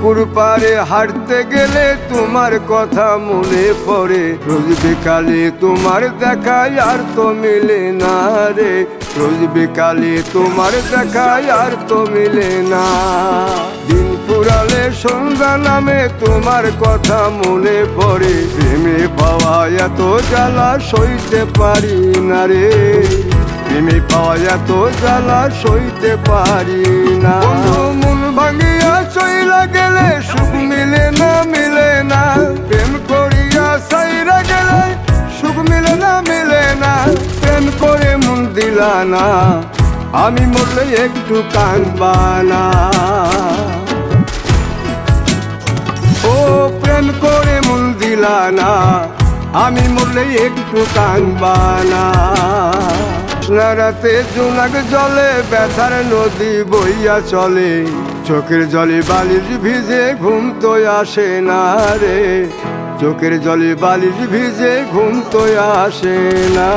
পুকুর পাড়ে হাঁটতে গেলে তোমার কথা মনে পড়ে, রোজ বিকালে তোমার দেখায় আর তো মিলে না রে, রোজ বিকালে তোমার দেখায় আর তো মিলে না। দিন ফুরালে সন্ধ্যা নামে তোমার কথা মনে পড়ে, প্রেমে পাওয়া এত জ্বালা সইতে পারি না রে, প্রেমে পাওয়া এত জ্বালা সইতে পারি না। মন ভাঙিয়া চইলা গেলে সুখ মিলে না, মিলে না, প্রেম করিয়া সাইরা গেলে সুখ মিলে না, মিলে না, প্রেম করে মন দিলা না, আমি মরলে একটু কাঁদবা না। ও প্রেম করে মন দিলা না, আমি মরলে একটু কাঁদবা না। রাতে জোনাক জলে ব্যথার নদী বইয়া চলে, চোখের জলে বালিশ ভিজে ঘুম তো আসে না রে, চোখের জলে বালিশ ভিজে ঘুম তো আসে না।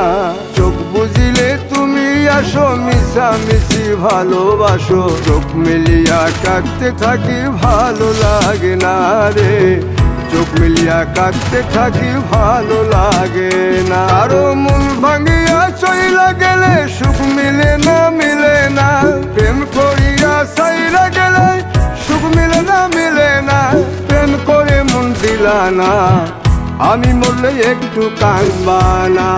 চোখ বুঝিলে তুমি আসো, মিশামিশি ভালোবাসো, চোখ মিলিয়া কাঁদতে থাকি ভালো লাগে না রে, চোখ মিলিয়া কাঁদতে থাকি ভালো লাগে না। আরো মন ভাঙিয়া চইলা গেলে সুখ মিলে না, মিলে না, প্রেম করিয়া সাইরা গেলে সুখ মিলে না, মিলে না, প্রেম করে মন দিলা না, আমি মরলে একটু কাঁদবা না।